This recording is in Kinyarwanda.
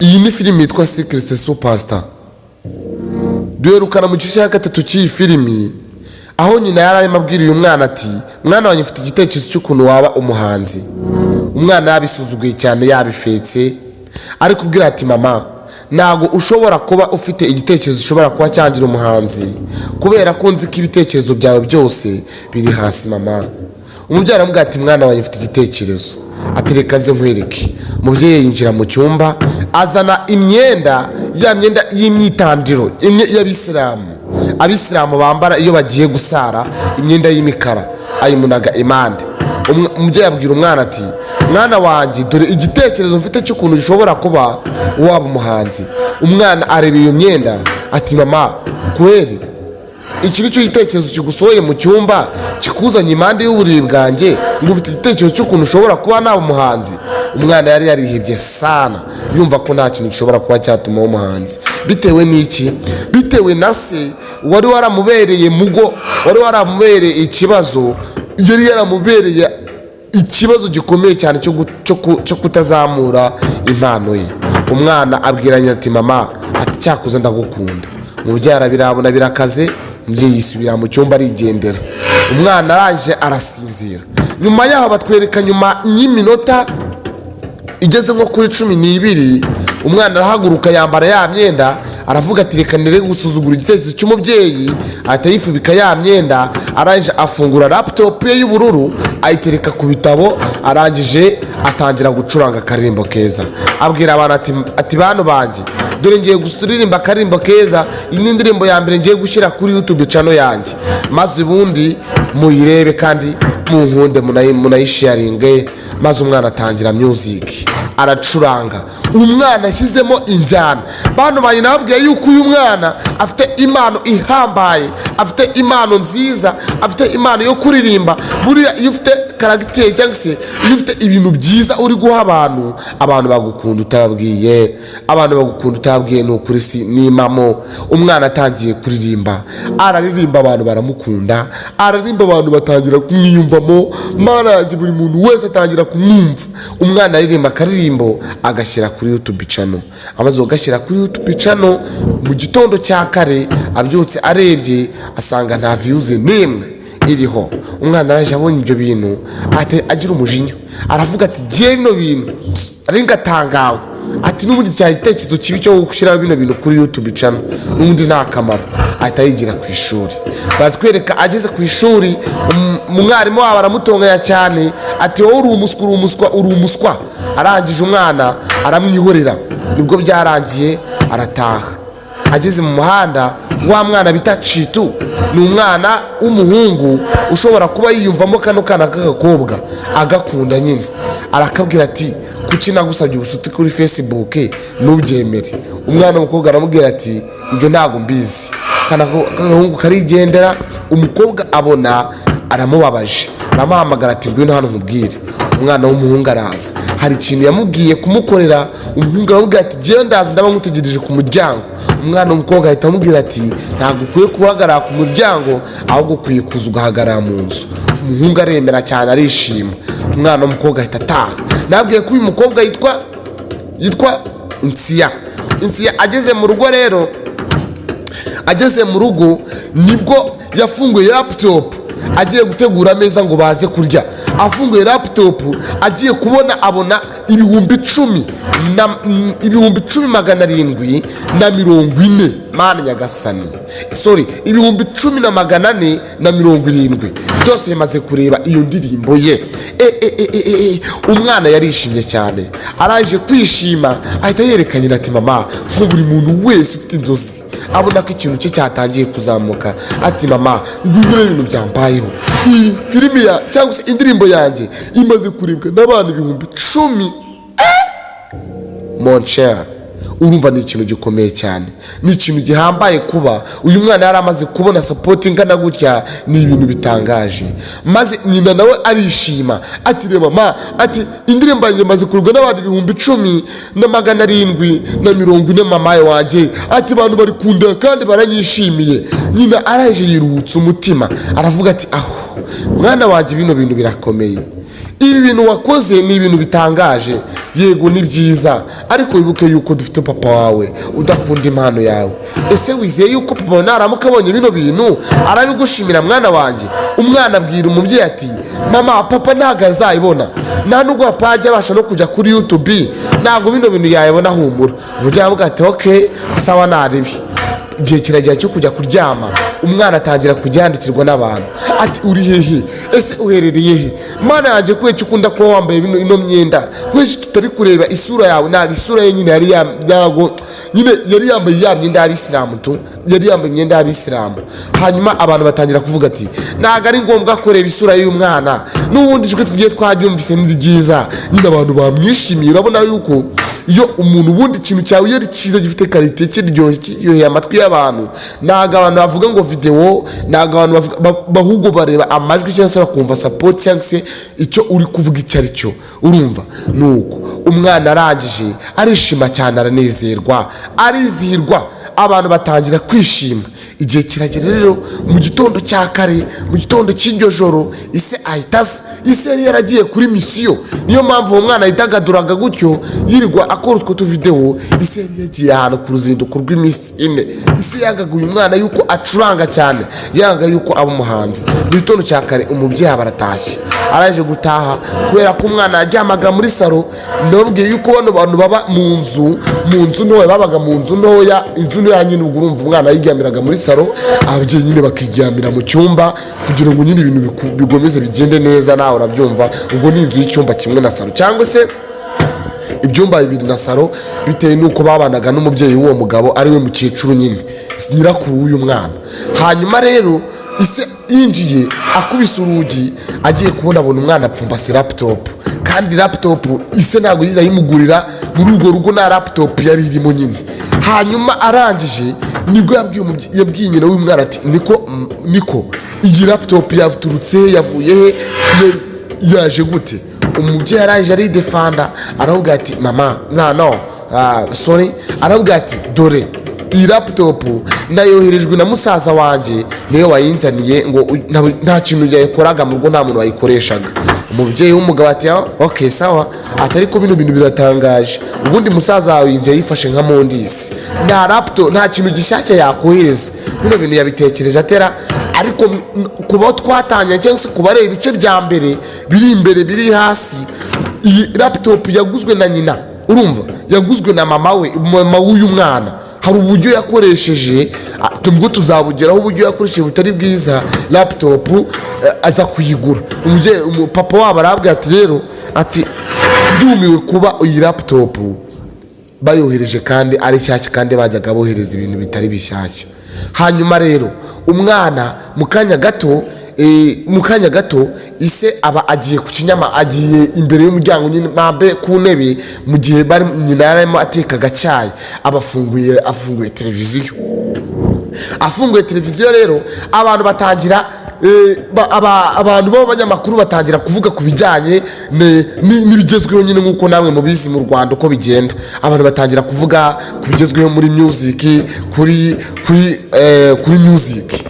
iyi ni filimi yitwa Secrest Superstar. Duherukana mu gice cya gatatu cy'iyi filimi aho nyina yari arimo abwira uyu mwana ati mwana wanjye ufite igitekerezo cy'ukuntu waba umuhanzi. Umwana yabisuzuguye cyane yabifetse ari kubwira ati mama ntago ushobora kuba ufite igitekerezo ushobora kuba cyangira umuhanzi kubera ko nzi ko ibitekerezo byawe byose biri hasi mama. Umubyeyi aramubwira ati mwana wanjye ufite igitekerezo atereka nze nkwereke. Umubyeyi yinjira mu cyumba azana imyenda y'imyitandiro y'abisilamu. Abisilamu bambara iyo bagiye gusara imyenda y'imikara ayimunaga impande. Umubyeyi abwira umwana ati mwana wanjye dore igitekerezo mfite cy'ukuntu gishobora kuba waba umuhanzi. Umwana areba iyo myenda ati mama kweri iki nicyo gitekerezo kigusohoye mu cyumba kikuzanye impande y'uburiri bwanjye ngo ufite igitekerezo cy'ukuntu ushobora kuba naba umuhanzi. Umwana yari yarihebye sana yumva ko nta kintu gishobora kuba cyatuma umuhanzi. Bitewe n'iki? Bitewe na se wari waramubereye mugo, wari waramubereye ikibazo, yari yaramubereye ikibazo gikomeye cyane cyo kutazamura impano ye. Umwana abwiranye ati mama ati cyakuze ndagukunda. Umubyeyi arabirabona birakaze, umubyeyi yisubira mu cyumba arigendera. Umwana araje arasinzira. Nyuma yaho batwereka nyuma y'iminota igeze nko kuri 12 umwana arahaguruka yambara ya myenda aravuga ati reka nere gusuzugura igitekerezo cy'umubyeyi. Ahita yifubika ya myenda araje afungura laptop ye y'ubururu ayitereka ku bitabo arangije atangira gucuranga akaririmbo keza. Abwira abantu ati bantu banjye dore ngiye gusuririmba akaririmbo keza, iyi ndirimbo ya mbere ngiye gushyira kuri YouTube channel yanjye maze ubundi muyirebe kandi munkunde munayisharinge. Maze umwana atangira music aracuranga. Umwana ashyizemo injyana. Bantu bayina babwiye yuko uyu mwana afite impano ihambaye, afite impano nziza, afite impano yo kuririmba. Buriya iyo ufite karagiteri cyangwa se iyo ufite ibintu byiza uri guha abantu bagukunda utababwiye, abantu bagukunda utababwiye n'ukuri si nimamo. Umwana atangiye kuririmba araririmba abantu baramukunda, araririmba abantu batangira kumwiyumvamo. Mana yanjye buri muntu wese atangira kumwumva. Umwana aririmba akaririmbo agashyira kuri YouTube channel. Amaze ugashyira kuri YouTube channel mu gitondo cya kare abyutse arebye asanga nta views nimwe iriho. Umwana araje abonye ibyo bintu ate agira umujinya aravuga ati giye bino bintu ari ngatangawe ati n'ubundi cya gitekerezo kibi cyo gushyira bino bintu kuri YouTube channel n'ubundi nta kamaro. Ahita yigira ku ishuri. Baratwereka ageze ku ishuri umwarimu wabo aramutonganya cyane ati wowe uri umuswa. Arangije umwana aramwihorera. Nibwo byarangiye arataha. Ageze mu muhanda wa mwana bita Citu ni umwana w'umuhungu ushobora kuba yiyumvamo kano kana k'agakobwa agakunda nyine. Arakabwira ati kuki nagusabye ubucuti kuri Facebook nubyemere. Umwana w'umukobwa aramubwira ati ibyo ntago mbizi. Kana k'agahungu karigendera. Umukobwa abona aramubabaje aramuhamagara ati ngwino hano nkubwire. Umwana w'umuhungu araza hari ikintu yamubwiye kumukorera. Umuhungu aramubwira ati genda ndaza ndaba ngutegereje ku muryango. Umwana w'umukobwa ahita amubwira ati ntabwo ukwiye kuhagarara ku muryango ahubwo ukwiye kuza ugahagarara mu nzu. Umuhungu aremera cyane arishima. Umwana w'umukobwa ahita ataha. Nabwiye ko uyu mukobwa yitwa Insiya. Ageze mu rugo rero, ageze mu rugo nibwo yafunguye laptop agiye gutegura ameza ngo baze kurya. Afunguye laptop agiye kubona abona ibihumbi 10,740 Mana nyagasani ibihumbi 10,470 byose bimaze kureba iyo ndirimbo ye. Umwana yarishimye cyane araje kwishima ahita yerekanye ati mama nko buri muntu wese ufite inzozi abona ko ikintu cye cyatangiye kuzamuka ati mama ngwino ibintu byambayeho. Iyi filimi cyangwa se indirimbo yanjye imaze kurebwa n'abantu ibihumbi 10. Mon cher, urumva ni ikintu gikomeye cyane, ni ikintu gihambaye kuba uyu mwana yari amaze kubona support ingana gutya. Ni ibintu bitangaje. Maze nyina nawe arishima ati reba mama ati indirimbo yanjye imaze kuribwa n'abantu ibihumbi 10,740 mama wanjye ati abantu bari kunda kandi baranyishimiye. Nyina araje yiruhutse umutima aravuga ati aho mwana wanjye bino bintu birakomeye. ibi bintu wakoze ni ibintu bitangaje, yego ni byiza, ariko wibuke yuko dufite papa wawe udakunda impano yawe. Ese wizeye yuko papa wawe naramuka abonye bino bintu arabigushimira mwana wanjye? Umwana abwira umubyeyi ati mama, papa ntabwo azayibona, nta nubwo papa ajya abasha no kujya kuri YouTube, ntabwo bino bintu yayibona, humura. Umubyeyi avuga ati okay sawa naribi. Igihe kiragera cyo kujya kuryama, umwana atangira kujya yandikirwa n'abantu ati uri hehe, ese uherereye he, mana yanjye kuye cyo ukunda kuba wambaye ino myenda, kuye tutari kureba isura yawe, ntabwo isura ye nyine yari yambaye ya myenda y'abisilamu tu, yari yambaye imyenda y'abisilamu. Hanyuma abantu batangira kuvuga ati ntabwo ari ngombwa kureba isura y'umwana, n'ubundi ijwi tugiye twaryumvise ni ryiza. Nyine abantu bamwishimiye, urabona yuko iyo umuntu ubundi ikintu cyawe iyo ari cyiza gifite karite kiryoheye amatwi y'abantu, ntabwo abantu bavuga ngo video, ntabwo abantu bahubwo bareba amajwi cyangwa se bakumva support cyangwa se icyo uri kuvuga icyo ari cyo. Urumva nuko umwana arangije arishima cyane, aranezerwa, arizihirwa, abantu batangira kwishima. Igihe kiragera rero mu gitondo cya kare, mu gitondo cy'iryo joro, ise ahitaza. Ise yari yaragiye kuri misiyo, niyo mpamvu uwo mwana yitagaduraga gutyo yirirwa akora utwo tuvideo. Ise yari yagiye ahantu ku ruzinduko rw'iminsi 4. Ise yangaga uyu mwana yuko acuranga cyane, yanga yuko aba umuhanzi. Mu gitondo cya kare umubyeyi baratashye, araje gutaha kubera ko umwana yajyamaga muri salo. Ndababwiye yuko bano bantu baba mu nzu ntoya, babaga mu nzu ntoya, inzu ntoya nyine. Ubwo urumva umwana yiryamiraga muri salo, ababyeyi nyine bakiryamira mu cyumba kugira ngo nyine ibintu bigomeze bigende neza. Nawe urabyumva, ubwo ni inzu y'icyumba kimwe na salo, cyangwa se ibyumba 2 na salo, bitewe nuko babanaga n'umubyeyi w'uwo mugabo ari we mukecuru nyine, nyirakuru w'uyu mwana. Hanyuma rero ise yinjiye akubise urugi, agiye kubona umwana apfumbase laptop, kandi laptop ise ntabwo yiza yimugurira muri urwo rugo, na laptop yari irimo nyine. Hanyuma arangije nibwo yabwiye nyina w'uyu mwana ati niko iyi laptop yavuturutse, yavuye he, yaje gute? Umubyeyi araje aridefanda, aravuga ati mama sorry, aravuga ati dore iyi laptop ndayoherejwe na musaza wanjye, niyo wayinzaniye, ngo nta kintu yakoraga mu rugo, nta muntu wayikoreshaga. Umubyeyi w'umugabo ati okay sawa, atari ko bino bintu biratangaje, ubundi musaza wawe yinjiye yifashe nka mondisi, nta laptop nta kintu gishyashya yakohereza. Bino bintu yabitekereje atera, ariko kuba twatanya cyangwa se kubareba ibice bya mbere biri imbere biri hasi, iyi laptop yaguzwe na nyina. Urumva, yaguzwe na mama w'uyu mwana. Hari uburyo yakoresheje, tubwo tuzabugeraho uburyo yakoresheje butari bwiza, laptop aza kuyigura. Papa wabo arabwira ati rero ati ndumiwe kuba iyi laptop bayohereje kandi ari shyashya, kandi bajyaga bohereza ibintu bitari bishyashya. Hanyuma rero umwana mu kanya gato ise aba agiye ku kinyama, agiye imbere y'umuryango nyine mabe ku ntebe, mu gihe bari nyina yarimo ateka agacyayi, afunguye televiziyo. Afunguye televiziyo rero abantu batangira abantu b'abanyamakuru batangira kuvuga ku bijyanye n'ibigezweho nyine, nk'uko namwe mubizi mu Rwanda uko bigenda. Abantu batangira kuvuga ku bigezweho muri music, kuri music.